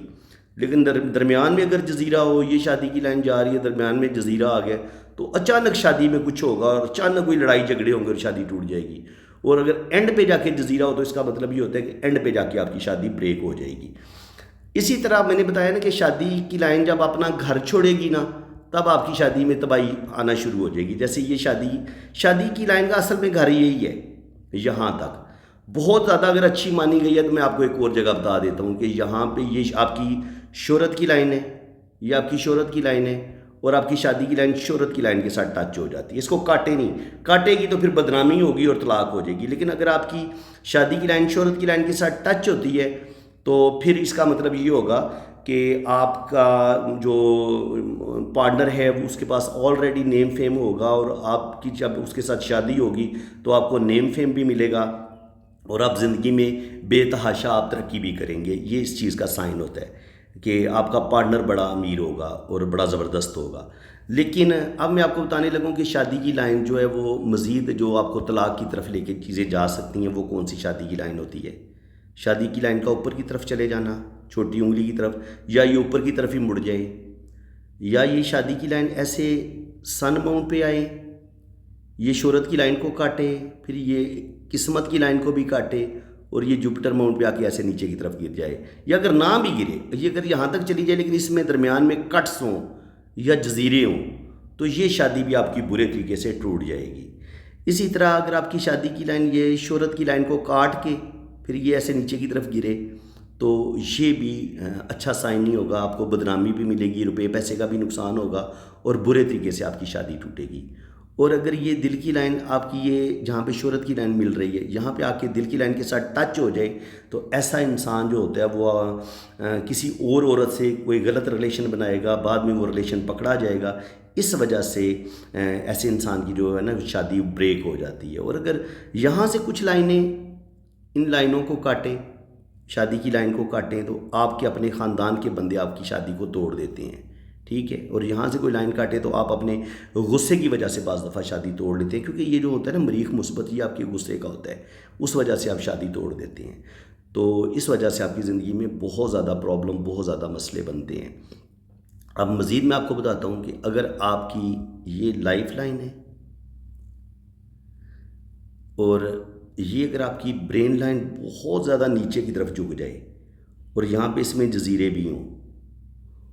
لیکن درمیان میں اگر جزیرہ ہو، یہ شادی کی لائن جا رہی ہے، درمیان میں جزیرہ آ گیا، تو اچانک شادی میں کچھ ہوگا، اور اچانک کوئی لڑائی جھگڑے ہوں گے اور شادی ٹوٹ جائے گی. اور اگر اینڈ پہ جا کے جزیرہ ہو تو اس کا مطلب یہ ہوتا ہے کہ اینڈ پہ جا کے آپ کی شادی بریک ہو جائے گی. اسی طرح میں نے بتایا نا کہ شادی کی لائن جب اپنا گھر چھوڑے گی نا، تب آپ کی شادی میں تباہی آنا شروع ہو جائے گی. جیسے یہ شادی کی لائن کا اصل میں گھر یہی ہے. یہاں تک بہت زیادہ اگر اچھی مانی گئی ہے تو میں آپ کو ایک اور جگہ بتا دیتا ہوں کہ یہاں پہ یہ آپ کی شہرت کی لائن ہے، یہ آپ کی شہرت کی لائن ہے، اور آپ کی شادی کی لائن شہرت کی لائن کے ساتھ ٹچ ہو جاتی ہے. اس کو کاٹے نہیں, کاٹے گی تو پھر بدنامی ہوگی اور طلاق ہو جائے گی. لیکن اگر آپ کی شادی کی لائن شہرت کی لائن کے ساتھ ٹچ ہوتی ہے تو پھر اس کا مطلب یہ ہوگا کہ آپ کا جو پارٹنر ہے وہ اس کے پاس آلریڈی نیم فیم ہوگا, اور آپ کی جب اس کے ساتھ شادی ہوگی تو آپ کو نیم فیم بھی ملے گا, اور آپ زندگی میں بے تحاشا آپ ترقی بھی کریں گے. یہ اس چیز کا سائن ہوتا ہے کہ آپ کا پارٹنر بڑا امیر ہوگا اور بڑا زبردست ہوگا. لیکن اب میں آپ کو بتانے لگوں کہ شادی کی لائن جو ہے وہ مزید جو آپ کو طلاق کی طرف لے کے چیزیں جا سکتی ہیں وہ کون سی شادی کی لائن ہوتی ہے. شادی کی لائن کا اوپر کی طرف چلے جانا, چھوٹی انگلی کی طرف, یا یہ اوپر کی طرف ہی مڑ جائے, یا یہ شادی کی لائن ایسے سن ماؤنٹ پہ آئے, یہ شہرت کی لائن کو کاٹے, پھر یہ قسمت کی لائن کو بھی کاٹے, اور یہ جوپٹر ماؤنٹ پہ آ کے ایسے نیچے کی طرف گر جائے. یا اگر نہ بھی گرے, یہ اگر یہاں تک چلی جائے لیکن اس میں درمیان میں کٹس ہوں یا جزیرے ہوں, تو یہ شادی بھی آپ کی برے طریقے سے ٹوٹ جائے گی. اسی طرح اگر آپ کی شادی کی لائن یہ شہرت کی لائن کو کاٹ کے پھر یہ ایسے نیچے کی طرف گرے تو یہ بھی اچھا سائن نہیں ہوگا. آپ کو بدنامی بھی ملے گی, روپے پیسے کا بھی نقصان ہوگا, اور برے طریقے سے آپ کی شادی ٹوٹے گی. اور اگر یہ دل کی لائن آپ کی یہ جہاں پہ شہرت کی لائن مل رہی ہے یہاں پہ آ کے دل کی لائن کے ساتھ ٹچ ہو جائے تو ایسا انسان جو ہوتا ہے وہ کسی اور عورت سے کوئی غلط ریلیشن بنائے گا, بعد میں وہ ریلیشن پکڑا جائے گا. اس وجہ سے ایسے انسان کی جو ہے نا شادی بریک ہو جاتی ہے. اور اگر یہاں سے کچھ لائنیں ان لائنوں کو کاٹیں, شادی کی لائن کو کاٹیں, تو آپ کے اپنے خاندان کے بندے آپ کی شادی کو توڑ دیتے ہیں, ٹھیک ہے. اور یہاں سے کوئی لائن کاٹے تو آپ اپنے غصے کی وجہ سے بعض دفعہ شادی توڑ لیتے ہیں, کیونکہ یہ جو ہوتا ہے نا مریخ مثبت, یہ آپ کے غصے کا ہوتا ہے, اس وجہ سے آپ شادی توڑ دیتے ہیں. تو اس وجہ سے آپ کی زندگی میں بہت زیادہ پرابلم, بہت زیادہ مسئلے بنتے ہیں. اب مزید میں آپ کو بتاتا ہوں کہ اگر آپ کی یہ لائف لائن ہے اور یہ اگر آپ کی برین لائن بہت زیادہ نیچے کی طرف جھک جائے, اور یہاں پہ اس میں جزیرے بھی ہوں,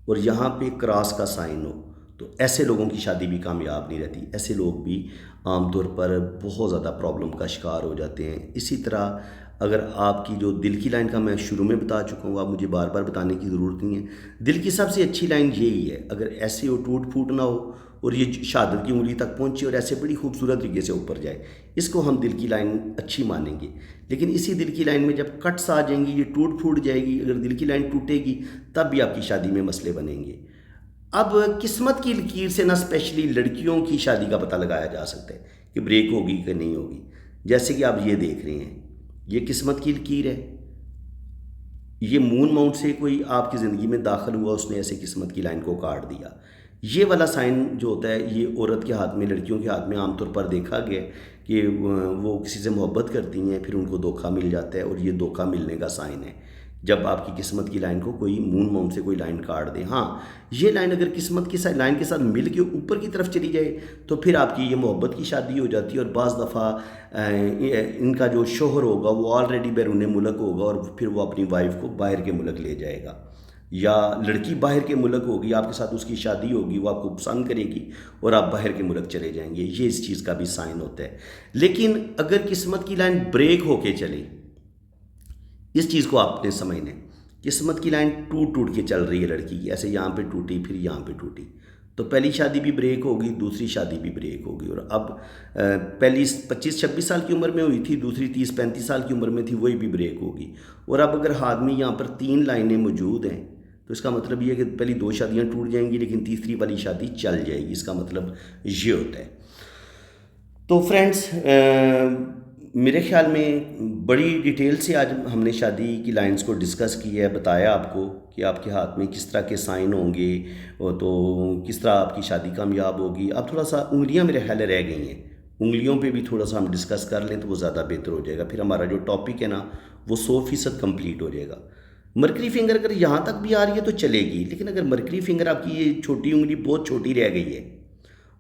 اور یہاں پہ کراس کا سائن ہو, تو ایسے لوگوں کی شادی بھی کامیاب نہیں رہتی. ایسے لوگ بھی عام طور پر بہت زیادہ پرابلم کا شکار ہو جاتے ہیں. اسی طرح اگر آپ کی جو دل کی لائن کا میں شروع میں بتا چکا ہوں, اب مجھے بار بار بتانے کی ضرورت نہیں ہے, دل کی سب سے اچھی لائن یہی ہے. اگر ایسے وہ ٹوٹ پھوٹ نہ ہو اور یہ شہادت کی انگلی تک پہنچے اور ایسے بڑی خوبصورت طریقے سے اوپر جائے, اس کو ہم دل کی لائن اچھی مانیں گے. لیکن اسی دل کی لائن میں جب کٹس آ جائیں گی, یہ ٹوٹ پھوٹ جائے گی, اگر دل کی لائن ٹوٹے گی تب بھی آپ کی شادی میں مسئلے بنیں گے. اب قسمت کی لکیر سے نہ اسپیشلی لڑکیوں کی شادی کا پتہ لگایا جا سکتا ہے کہ بریک ہوگی کہ نہیں ہوگی. جیسے کہ آپ یہ دیکھ رہے ہیں, یہ قسمت کی لکیر ہے, یہ مون ماؤنٹ سے کوئی آپ کی زندگی میں داخل ہوا, اس نے ایسے قسمت کی لائن کو کاٹ دیا. یہ والا سائن جو ہوتا ہے یہ عورت کے ہاتھ میں, لڑکیوں کے ہاتھ میں عام طور پر دیکھا گیا کہ وہ کسی سے محبت کرتی ہیں, پھر ان کو دھوکہ مل جاتا ہے, اور یہ دھوکہ ملنے کا سائن ہے جب آپ کی قسمت کی لائن کو کوئی مون ماؤنٹ سے کوئی لائن کاٹ دے. ہاں, یہ لائن اگر قسمت کی لائن کے ساتھ مل کے اوپر کی طرف چلی جائے تو پھر آپ کی یہ محبت کی شادی ہو جاتی ہے, اور بعض دفعہ ان کا جو شوہر ہوگا وہ آلریڈی بیرون ملک ہوگا, اور پھر وہ اپنی وائف کو باہر کے ملک لے جائے گا, یا لڑکی باہر کے ملک ہوگی, آپ کے ساتھ اس کی شادی ہوگی, وہ آپ کو پسند کرے گی اور آپ باہر کے ملک چلے جائیں گے. یہ اس چیز کا بھی سائن ہوتا ہے. لیکن اگر قسمت کی لائن بریک ہو کے چلے, اس چیز کو آپ نے سمجھنا ہے, قسمت کی لائن ٹوٹ ٹوٹ کے چل رہی ہے لڑکی کی, ایسے یہاں پہ ٹوٹی پھر یہاں پہ ٹوٹی, تو پہلی شادی بھی بریک ہوگی, دوسری شادی بھی بریک ہوگی. اور اب پہلی 25-26 سال کی عمر میں ہوئی تھی, دوسری 30-35 سال کی عمر میں تھی, وہی بھی بریک ہوگی. اور اب اگر ہاتھ میں یہاں پر 3 لائنیں موجود ہیں تو اس کا مطلب یہ ہے کہ پہلی 2 شادیاں ٹوٹ جائیں گی لیکن تیسری والی شادی چل جائے گی. اس کا مطلب یہ ہوتا ہے. تو فرینڈز, میرے خیال میں بڑی ڈیٹیل سے آج ہم نے شادی کی لائنز کو ڈسکس کی ہے, بتایا آپ کو کہ آپ کے ہاتھ میں کس طرح کے سائن ہوں گے تو کس طرح آپ کی شادی کامیاب ہوگی. اب تھوڑا سا انگلیاں میرے خیال رہ گئی ہیں, انگلیوں پہ بھی تھوڑا سا ہم ڈسکس کر لیں تو وہ زیادہ بہتر ہو جائے گا. پھر ہمارا جو ٹاپک ہے نا وہ 100% کمپلیٹ ہو جائے گا. مرکری فنگر اگر یہاں تک بھی آ رہی ہے تو چلے گی, لیکن اگر مرکری فنگر آپ کی یہ چھوٹی انگلی بہت چھوٹی رہ گئی ہے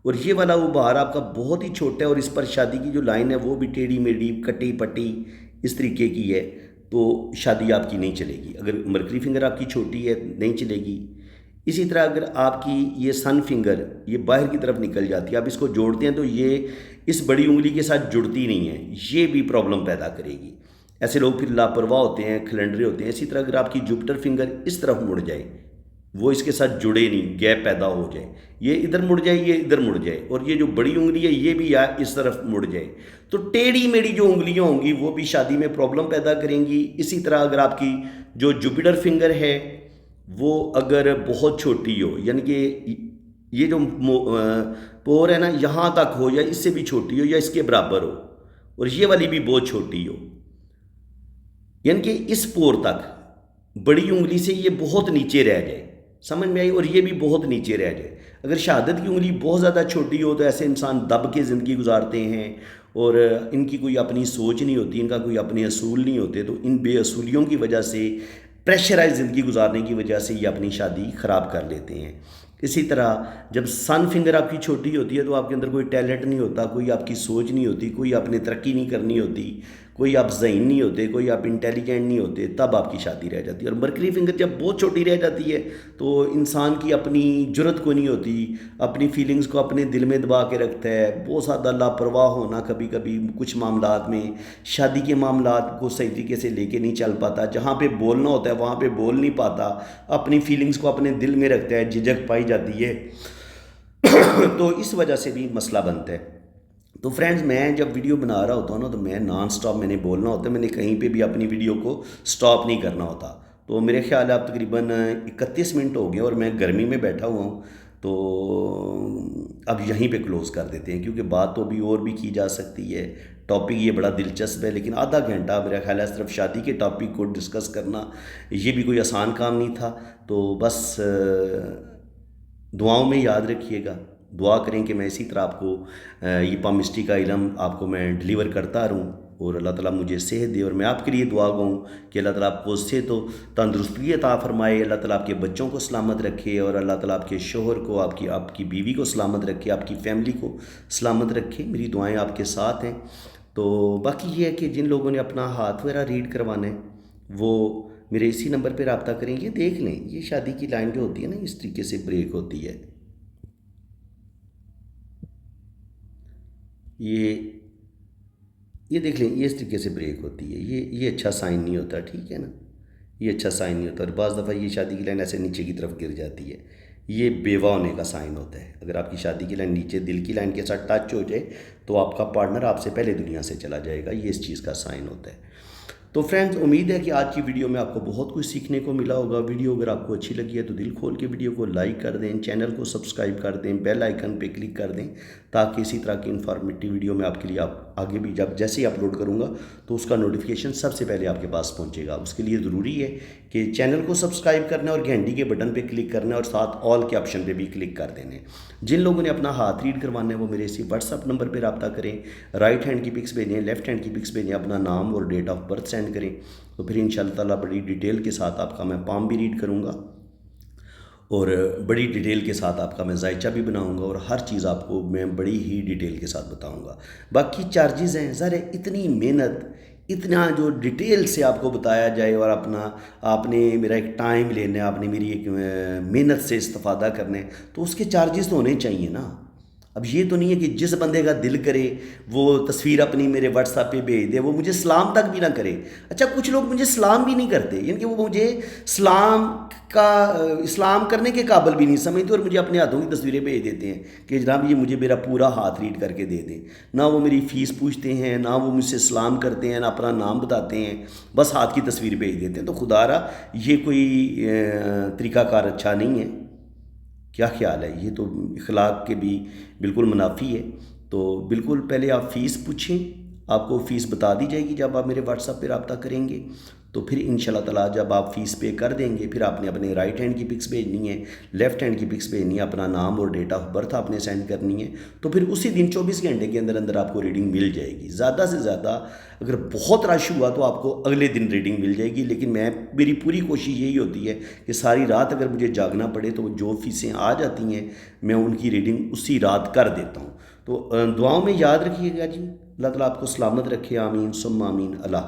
اور یہ والا وہ باہر آپ کا بہت ہی چھوٹا ہے, اور اس پر شادی کی جو لائن ہے وہ بھی ٹیڑھی میڑھی کٹی پٹی اس طریقے کی ہے, تو شادی آپ کی نہیں چلے گی. اگر مرکری فنگر آپ کی چھوٹی ہے نہیں چلے گی. اسی طرح اگر آپ کی یہ سن فنگر یہ باہر کی طرف نکل جاتی ہے, آپ اس کو جوڑتے ہیں تو یہ اس بڑی انگلی کے ساتھ جڑتی نہیں ہے, یہ بھی پرابلم پیدا کرے گی. ایسے لوگ پھر لاپرواہ ہوتے ہیں, کھلنڈرے ہوتے ہیں. اسی طرح اگر آپ کی جوپٹر فنگر اس طرف مڑ جائے, وہ اس کے ساتھ جڑے نہیں، گیپ پیدا ہو جائے، یہ ادھر مڑ جائے، یہ ادھر مڑ جائے، اور یہ جو بڑی انگلی ہے یہ بھی اس طرف مڑ جائے، تو ٹیڑھی میڑھی جو انگلیاں ہوں گی وہ بھی شادی میں پرابلم پیدا کریں گی۔ اسی طرح اگر آپ کی جو جوپیٹر فنگر ہے وہ اگر بہت چھوٹی ہو، یعنی کہ یہ جو پور ہے نا یہاں تک ہو، یا اس سے بھی چھوٹی ہو یا اس کے برابر ہو، اور یہ والی بھی بہت چھوٹی ہو، یعنی کہ اس پور تک بڑی انگلی سے یہ بہت نیچے رہ جائے، سمجھ میں آئی، اور یہ بھی بہت نیچے رہ جائے۔ اگر شہادت کی انگلی بہت زیادہ چھوٹی ہو تو ایسے انسان دب کے زندگی گزارتے ہیں، اور ان کی کوئی اپنی سوچ نہیں ہوتی، ان کا کوئی اپنے اصول نہیں ہوتے، تو ان بے اصولیوں کی وجہ سے، پریشرائز زندگی گزارنے کی وجہ سے یہ اپنی شادی خراب کر لیتے ہیں۔ اسی طرح جب سن فنگر آپ کی چھوٹی ہوتی ہے تو آپ کے اندر کوئی ٹیلنٹ نہیں ہوتا، کوئی آپ کی سوچ نہیں ہوتی، کوئی آپ نے ترقی نہیں کرنی ہوتی، کوئی آپ ذہین نہیں ہوتے، کوئی آپ انٹیلیجنٹ نہیں ہوتے، تب آپ کی شادی رہ جاتی ہے۔ اور مرکری فنگر جب بہت چھوٹی رہ جاتی ہے تو انسان کی اپنی جرت کو نہیں ہوتی، اپنی فیلنگز کو اپنے دل میں دبا کے رکھتا ہے، بہت زیادہ لاپرواہ ہونا، کبھی کبھی کچھ معاملات میں شادی کے معاملات کو صحیح طریقے سے لے کے نہیں چل پاتا، جہاں پہ بولنا ہوتا ہے وہاں پہ بول نہیں پاتا، اپنی فیلنگز کو اپنے دل میں رکھتا ہے، جھجک پائی جاتی ہے، تو اس وجہ سے بھی مسئلہ بنتا ہے۔ تو فرینڈز، میں جب ویڈیو بنا رہا ہوتا ہوں نا تو میں نان سٹاپ میں نے بولنا ہوتا ہے، میں نے کہیں پہ بھی اپنی ویڈیو کو سٹاپ نہیں کرنا ہوتا۔ تو میرے خیال ہے اب تقریباً 31 منٹ ہو گئے اور میں گرمی میں بیٹھا ہوا ہوں، تو اب یہیں پہ کلوز کر دیتے ہیں، کیونکہ بات تو ابھی اور بھی کی جا سکتی ہے، ٹاپک یہ بڑا دلچسپ ہے، لیکن آدھا گھنٹہ میرا خیال ہے صرف شادی کے ٹاپک کو ڈسکس کرنا یہ بھی کوئی آسان کام نہیں تھا۔ تو بس دعاؤں میں یاد رکھیے گا، دعا کریں کہ میں اسی طرح آپ کو یہ پامسٹری کا علم آپ کو میں ڈلیور کرتا رہوں، اور اللہ تعالیٰ مجھے صحت دے، اور میں آپ کے لیے دعا گوں کہ اللہ تعالیٰ آپ کو صحت و تندرستی عطا فرمائے، اللہ تعالیٰ آپ کے بچوں کو سلامت رکھے، اور اللہ تعالیٰ آپ کے شوہر کو، آپ کی بیوی کو سلامت رکھے، آپ کی فیملی کو سلامت رکھے۔ میری دعائیں آپ کے ساتھ ہیں۔ تو باقی یہ ہے کہ جن لوگوں نے اپنا ہاتھ وغیرہ ریڈ کروانا ہے وہ میرے اسی نمبر پہ رابطہ کریں، یہ دیکھ لیں، یہ شادی کی لائن جو ہوتی ہے نا اس طریقے سے بریک ہوتی ہے، یہ دیکھ لیں، یہ اس طریقے سے بریک ہوتی ہے، یہ اچھا سائن نہیں ہوتا، ٹھیک ہے نا، یہ اچھا سائن نہیں ہوتا، اور بعض دفعہ یہ شادی کی لائن ایسے نیچے کی طرف گر جاتی ہے، یہ بیوہ ہونے کا سائن ہوتا ہے۔ اگر آپ کی شادی کی لائن نیچے دل کی لائن کے ساتھ ٹچ ہو جائے تو آپ کا پارٹنر آپ سے پہلے دنیا سے چلا جائے گا، یہ اس چیز کا سائن ہوتا ہے۔ تو فرینڈز، امید ہے کہ آج کی ویڈیو میں آپ کو بہت کچھ سیکھنے کو ملا ہوگا۔ ویڈیو اگر آپ کو اچھی لگی ہے تو دل کھول کے ویڈیو کو لائک کر دیں، چینل کو سبسکرائب کر دیں، بیل آئیکن پہ کلک کر دیں، تاکہ اسی طرح کی انفارمیٹیو ویڈیو میں آپ کے لیے آگے بھی جیسے ہی اپلوڈ کروں گا تو اس کا نوٹیفیکیشن سب سے پہلے آپ کے پاس پہنچے گا۔ اس کے لیے ضروری ہے کہ چینل کو سبسکرائب کرنا اور گھنٹی کے بٹن پہ کلک کرنا اور ساتھ آل کے آپشن پہ بھی کلک کر دینے۔ جن لوگوں نے اپنا ہاتھ ریڈ کروانا ہے وہ میرے اسی واٹس ایپ نمبر پہ رابطہ کریں، رائٹ ہینڈ کی پکس بھیجیں، لیفٹ ہینڈ کی پکس بھیجیں، اپنا نام اور ڈیٹ آف برتھ سینڈ کریں، تو پھر انشاءاللہ تعالیٰ بڑی ڈیٹیل کے ساتھ آپ کا میں پام بھی ریڈ کروں گا، اور بڑی ڈیٹیل کے ساتھ آپ کا میں ذائچہ بھی بناؤں گا، اور ہر چیز آپ کو میں بڑی ہی ڈیٹیل کے ساتھ بتاؤں گا۔ باقی چارجز ہیں، ظاہر ہے اتنی محنت، اتنا جو ڈیٹیل سے آپ کو بتایا جائے، اور آپ نے میرا ایک ٹائم لینا ہے، آپ نے میری ایک محنت سے استفادہ کرنا ہے، تو اس کے چارجز تو ہونے چاہیے نا۔ اب یہ تو نہیں ہے کہ جس بندے کا دل کرے وہ تصویر اپنی میرے واٹس ایپ پہ بھیج دے، وہ مجھے سلام تک بھی نہ کرے۔ اچھا، کچھ لوگ مجھے سلام بھی نہیں کرتے، یعنی کہ وہ مجھے اسلام کرنے کے قابل بھی نہیں سمجھتے، اور مجھے اپنے ہاتھوں کی تصویریں بھیج دیتے ہیں کہ جناب یہ مجھے میرا پورا ہاتھ ریڈ کر کے دے دیں۔ نہ وہ میری فیس پوچھتے ہیں، نہ وہ مجھ سے سلام کرتے ہیں، نہ اپنا نام بتاتے ہیں، بس ہاتھ کی تصویر بھیج دیتے ہیں۔ تو خدا را یہ کوئی طریقہ کار اچھا نہیں ہے، کیا خیال ہے؟ یہ تو اخلاق کے بھی بالکل منافی ہے۔ تو بالکل پہلے آپ فیس پوچھیں، آپ کو فیس بتا دی جائے گی جب آپ میرے واٹس ایپ پہ رابطہ کریں گے، تو پھر انشاءاللہ تعالیٰ جب آپ فیس پے کر دیں گے پھر آپ نے اپنے رائٹ ہینڈ کی پکس بھیجنی ہے، لیفٹ ہینڈ کی پکس بھیجنی ہے، اپنا نام اور ڈیٹ آف برتھ آپ نے سینڈ کرنی ہے، تو پھر اسی دن 24 گھنٹے کے اندر اندر آپ کو ریڈنگ مل جائے گی۔ زیادہ سے زیادہ اگر بہت رش ہوا تو آپ کو اگلے دن ریڈنگ مل جائے گی، لیکن میری پوری کوشش یہی ہوتی ہے کہ ساری رات اگر مجھے جاگنا پڑے تو جو فیسیں آ جاتی ہیں میں ان کی ریڈنگ اسی رات کر دیتا ہوں۔ تو دعاؤں میں یاد رکھیے گا جی، اللہ تعالیٰ آپ کو سلامت رکھے، آمین ثم آمین، اللہ حافظ۔